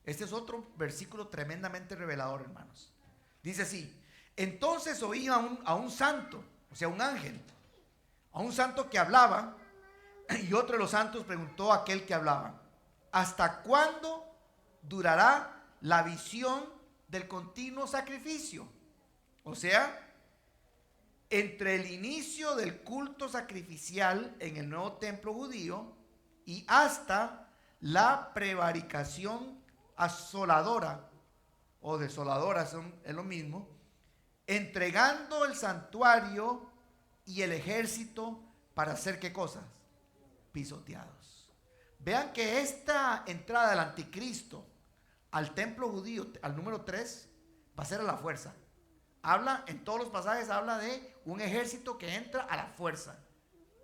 Este es otro versículo tremendamente revelador, hermanos. Dice así: entonces oí a un santo, o sea, un ángel, a un santo que hablaba, y otro de los santos preguntó a aquel que hablaba: ¿hasta cuándo durará la visión del continuo sacrificio? O sea, entre el inicio del culto sacrificial en el nuevo templo judío y hasta la prevaricación asoladora o desoladora, es lo mismo, entregando el santuario y el ejército para hacer ¿qué cosas? Pisoteados. Vean que esta entrada del anticristo al templo judío, al número 3, va a ser a la fuerza. Habla, en todos los pasajes habla de un ejército que entra a la fuerza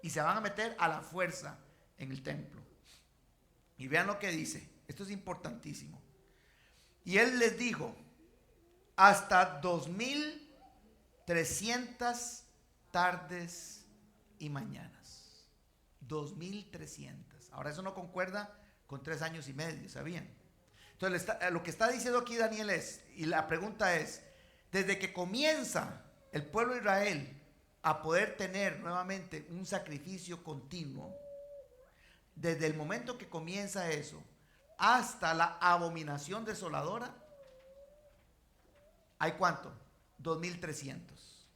y se van a meter a la fuerza en el templo. Y vean lo que dice, esto es importantísimo. Y él les dijo: hasta 2300 tardes y mañanas. 2300. Ahora eso no concuerda con 3 años y medio, ¿sabían? Entonces lo que está diciendo aquí Daniel es, y la pregunta es, desde que comienza el pueblo de Israel a poder tener nuevamente un sacrificio continuo, desde el momento que comienza eso hasta la abominación desoladora, ¿hay cuánto? 2300.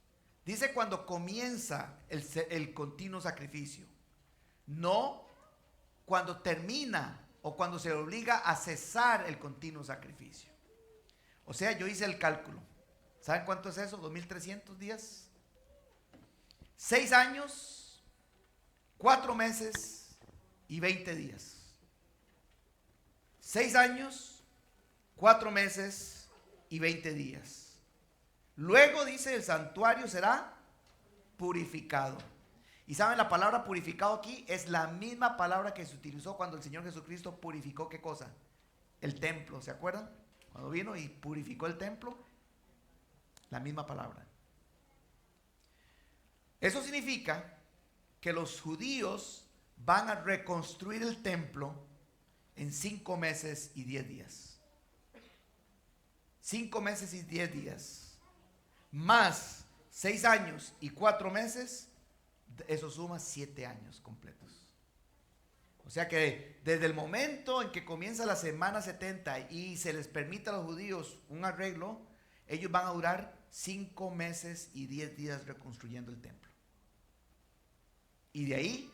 Dice cuando comienza el continuo sacrificio, no cuando termina o cuando se obliga a cesar el continuo sacrificio. O sea, yo hice el cálculo. ¿Saben cuánto es eso? 2300 días. 6 años, 4 meses y 20 días. 6 años, 4 meses y 20 días. Luego dice el santuario será purificado. Y saben, la palabra purificado aquí es la misma palabra que se utilizó cuando el Señor Jesucristo purificó ¿qué cosa? El templo, ¿se acuerdan? Cuando vino y purificó el templo, la misma palabra. Eso significa que los judíos van a reconstruir el templo en 5 meses y 10 días. 5 meses y 10 días. Más 6 años y 4 meses, eso suma 7 años completos. O sea que desde el momento en que comienza la semana 70 y se les permite a los judíos un arreglo, ellos van a durar 5 meses y 10 días reconstruyendo el templo. Y de ahí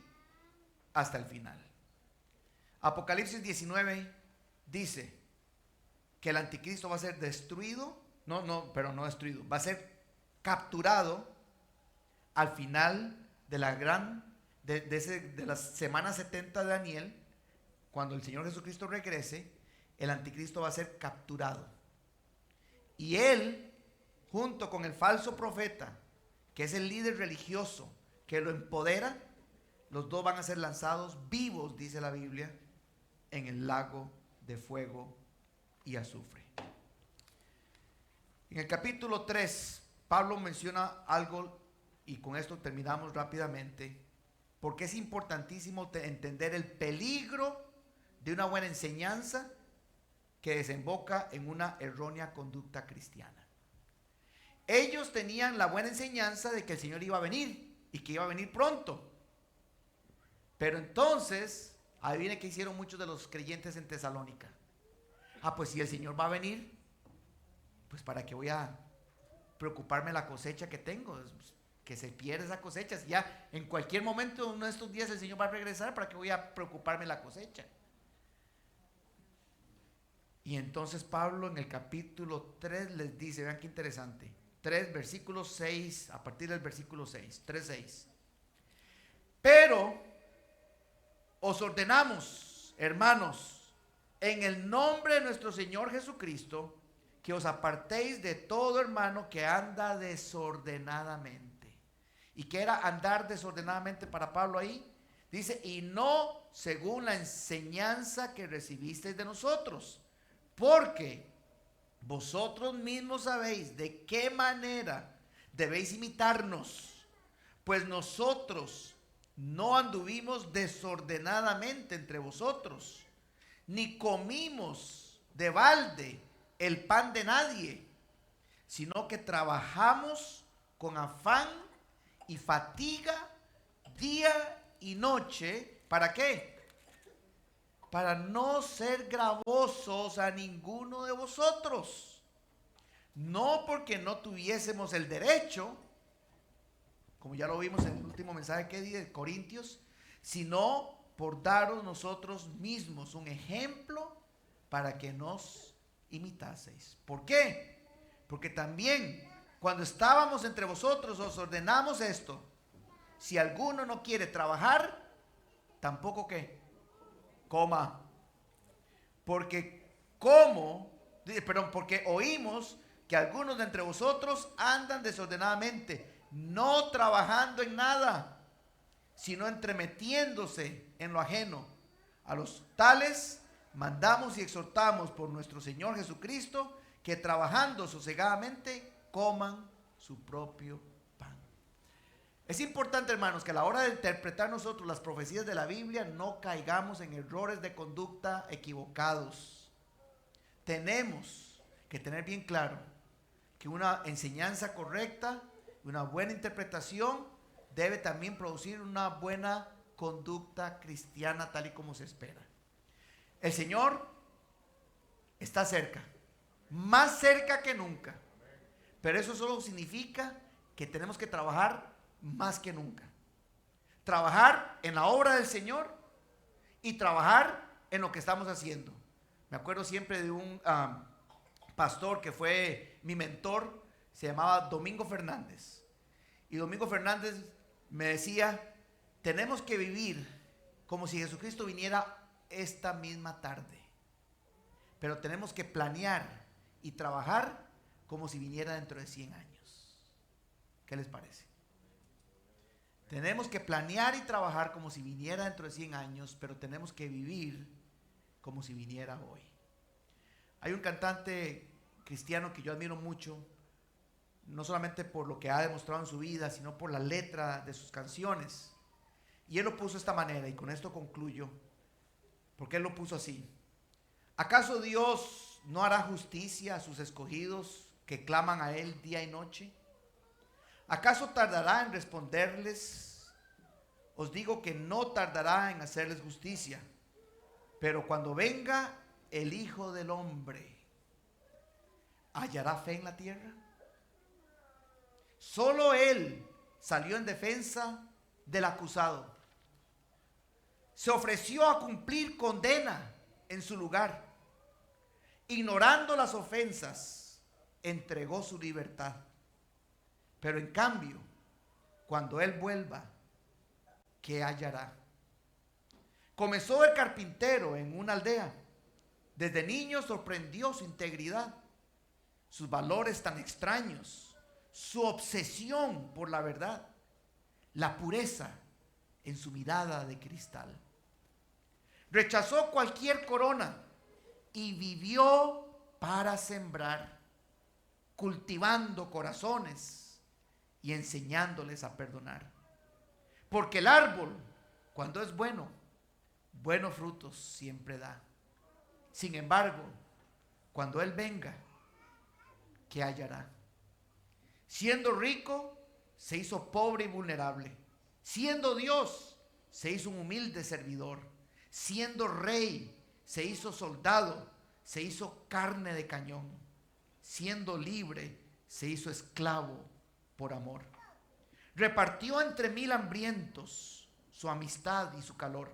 hasta el final. Apocalipsis 19 dice que el anticristo va a ser destruido, no destruido, va a ser capturado al final de la de la semana 70 de Daniel. Cuando el Señor Jesucristo regrese, el anticristo va a ser capturado. Y él, junto con el falso profeta, que es el líder religioso que lo empodera, los dos van a ser lanzados vivos, dice la Biblia, en el lago de fuego y azufre. En el capítulo 3, Pablo menciona algo, y con esto terminamos rápidamente, porque es importantísimo entender el peligro de una buena enseñanza que desemboca en una errónea conducta cristiana. Ellos tenían la buena enseñanza de que el Señor iba a venir y que iba a venir pronto. Pero entonces, ahí viene que hicieron muchos de los creyentes en Tesalónica. Pues si el Señor va a venir, pues para qué voy a preocuparme la cosecha que tengo, que se pierde esa cosecha. Si ya en cualquier momento, uno de estos días, el Señor va a regresar, ¿para qué voy a preocuparme la cosecha? Y entonces Pablo en el capítulo 3 les dice, vean qué interesante, 3 versículos 6, a partir del versículo 6, 3:6. Pero os ordenamos, hermanos, en el nombre de nuestro Señor Jesucristo, que os apartéis de todo hermano que anda desordenadamente. ¿Y qué era andar desordenadamente para Pablo ahí? Dice, y no según la enseñanza que recibisteis de nosotros, porque vosotros mismos sabéis de qué manera debéis imitarnos, pues nosotros no anduvimos desordenadamente entre vosotros, ni comimos de balde el pan de nadie, sino que trabajamos con afán y fatiga día y noche. ¿Para qué? Para no ser gravosos a ninguno de vosotros, no porque no tuviésemos el derecho, como ya lo vimos en el último mensaje que di de Corintios, sino por daros nosotros mismos un ejemplo para que nos imitaseis. ¿Por qué? Porque también cuando estábamos entre vosotros os ordenamos esto: si alguno no quiere trabajar, tampoco que coma, porque oímos que algunos de entre vosotros andan desordenadamente, no trabajando en nada, sino entremetiéndose en lo ajeno. A los tales mandamos y exhortamos por nuestro Señor Jesucristo, que trabajando sosegadamente coman su propio pan. Es importante, hermanos, que a la hora de interpretar nosotros las profecías de la Biblia no caigamos en errores de conducta equivocados. Tenemos que tener bien claro que una enseñanza correcta, una buena interpretación, debe también producir una buena conducta cristiana, tal y como se espera. El Señor está cerca, más cerca que nunca, pero eso solo significa que tenemos que trabajar más que nunca. Trabajar en la obra del Señor y trabajar en lo que estamos haciendo. Me acuerdo siempre de un pastor que fue mi mentor, se llamaba Domingo Fernández. Y Domingo Fernández me decía, tenemos que vivir como si Jesucristo viniera esta misma tarde, pero tenemos que planear y trabajar como si viniera dentro de 100 años. ¿Qué les parece? Tenemos que planear y trabajar como si viniera dentro de 100 años, pero tenemos que vivir como si viniera hoy. Hay un cantante cristiano que yo admiro mucho, no solamente por lo que ha demostrado en su vida, sino por la letra de sus canciones. Y él lo puso de esta manera, y con esto concluyo, porque él lo puso así: ¿acaso Dios no hará justicia a sus escogidos que claman a él día y noche? ¿Acaso tardará en responderles os digo que no tardará en hacerles justicia. Pero cuando venga el Hijo del Hombre, ¿hallará fe en la tierra? Solo él salió en defensa del acusado. Se ofreció a cumplir condena en su lugar. Ignorando las ofensas, entregó su libertad. Pero en cambio, cuando él vuelva, ¿qué hallará? Comenzó el carpintero en una aldea. Desde niño sorprendió su integridad, sus valores tan extraños, su obsesión por la verdad, la pureza en su mirada de cristal. Rechazó cualquier corona y vivió para sembrar, cultivando corazones y enseñándoles a perdonar. Porque el árbol, cuando es bueno, buenos frutos siempre da. Sin embargo, cuando Él venga, ¿qué hallará? Siendo rico, se hizo pobre y vulnerable. Siendo Dios, se hizo un humilde servidor. Siendo rey, se hizo soldado, se hizo carne de cañón. Siendo libre, se hizo esclavo por amor. Repartió entre 1000 hambrientos su amistad y su calor.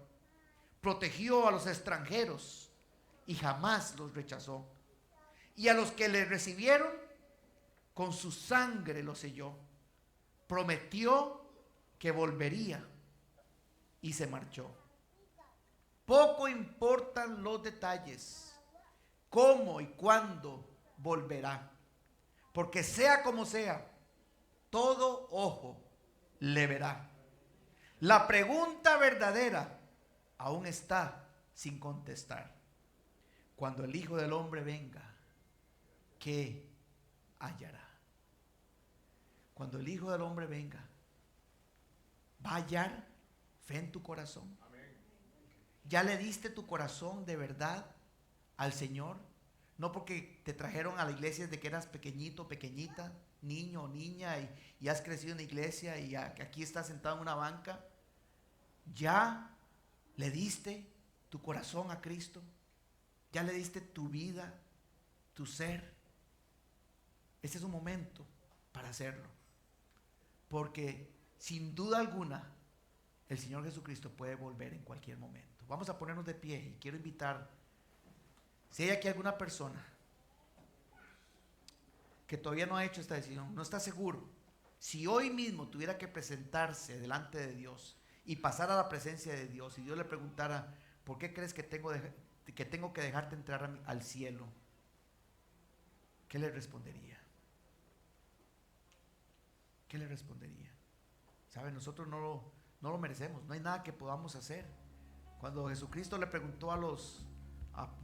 Protegió a los extranjeros y jamás los rechazó. Y a los que le recibieron, con su sangre los selló. Prometió que volvería y se marchó. Poco importan los detalles, cómo y cuándo volverá. Porque sea como sea, todo ojo le verá. La pregunta verdadera aún está sin contestar. Cuando el Hijo del Hombre venga, ¿qué hallará? Cuando el Hijo del Hombre venga, ¿va a hallar fe en tu corazón? ¿Ya le diste tu corazón de verdad al Señor? No porque te trajeron a la iglesia desde que eras pequeñito, pequeñita, niño o niña y has crecido en la iglesia y aquí estás sentado en una banca. ¿Ya le diste tu corazón a Cristo? ¿Ya le diste tu vida, tu ser? Este es un momento para hacerlo. Porque sin duda alguna, el Señor Jesucristo puede volver en cualquier momento. Vamos a ponernos de pie y quiero invitar, si hay aquí alguna persona que todavía no ha hecho esta decisión, no está seguro, si hoy mismo tuviera que presentarse delante de Dios y pasar a la presencia de Dios y Dios le preguntara, ¿por qué crees que tengo que dejarte entrar al cielo? ¿Qué le respondería? ¿Qué le respondería? ¿Sabe? Nosotros no lo merecemos, no hay nada que podamos hacer. Cuando Jesucristo le preguntó a los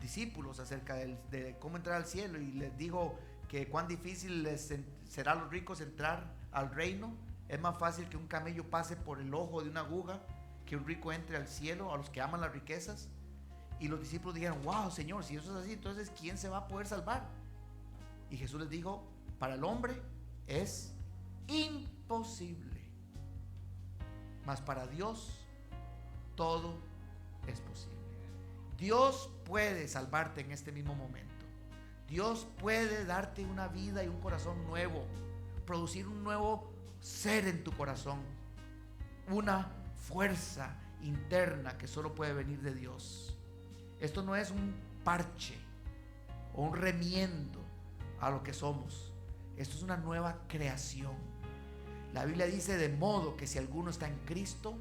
discípulos acerca de cómo entrar al cielo y les dijo que cuán difícil será a los ricos entrar al reino, es más fácil que un camello pase por el ojo de una aguja que un rico entre al cielo, a los que aman las riquezas. Y los discípulos dijeron, wow, Señor, si eso es así, entonces ¿quién se va a poder salvar? Y Jesús les dijo, para el hombre es imposible, mas para Dios todo es posible. Dios puede salvarte en este mismo momento. Dios puede darte una vida y un corazón nuevo, producir un nuevo ser en tu corazón, una fuerza interna que solo puede venir de Dios. Esto no es un parche o un remiendo a lo que somos. Esto es una nueva creación. La Biblia dice, de modo que si alguno está en Cristo,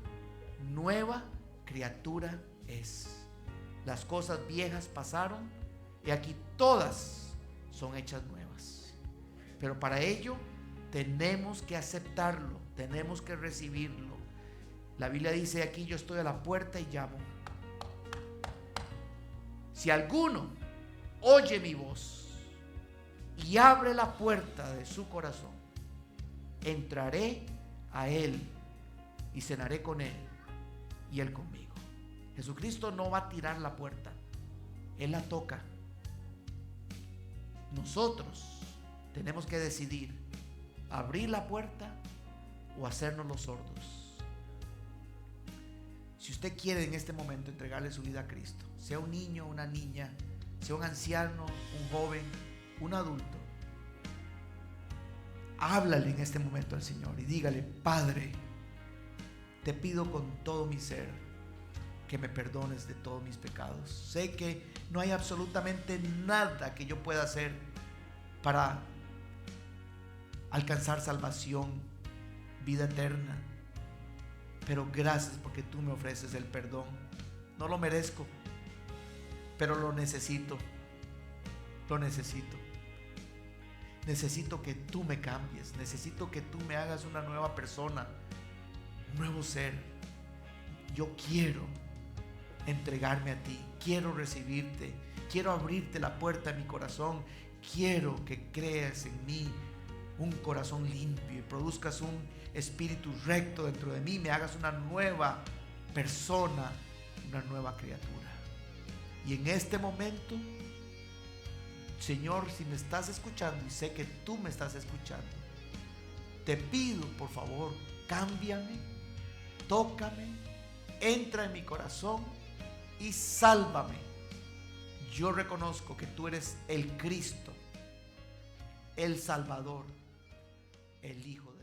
nueva criatura es. Las cosas viejas pasaron y aquí todas son hechas nuevas. Pero para ello tenemos que aceptarlo, tenemos que recibirlo. La Biblia dice aquí, yo estoy a la puerta y llamo. Si alguno oye mi voz y abre la puerta de su corazón, entraré a él y cenaré con él y él conmigo. Jesucristo no va a tirar la puerta, Él la toca. Nosotros tenemos que decidir abrir la puerta o hacernos los sordos. Si usted quiere en este momento entregarle su vida a Cristo, sea un niño, una niña, sea un anciano, un joven, un adulto, háblale en este momento al Señor y dígale: Padre, te pido con todo mi ser que me perdones de todos mis pecados. Sé que no hay absolutamente nada que yo pueda hacer para alcanzar salvación, vida eterna, pero gracias porque tú me ofreces el perdón. No lo merezco, pero lo necesito. Lo necesito. Necesito que tú me cambies. Necesito que tú me hagas una nueva persona, un nuevo ser. Yo quiero entregarme a ti. Quiero recibirte. Quiero abrirte la puerta de mi corazón. Quiero que creas en mí un corazón limpio y produzcas un espíritu recto dentro de mí. Me hagas una nueva persona, una nueva criatura. Y en este momento, Señor, si me estás escuchando, y sé que tú me estás escuchando, te pido, por favor, cámbiame, tócame, entra en mi corazón y sálvame. Yo reconozco que tú eres el Cristo, el Salvador, el Hijo de Dios.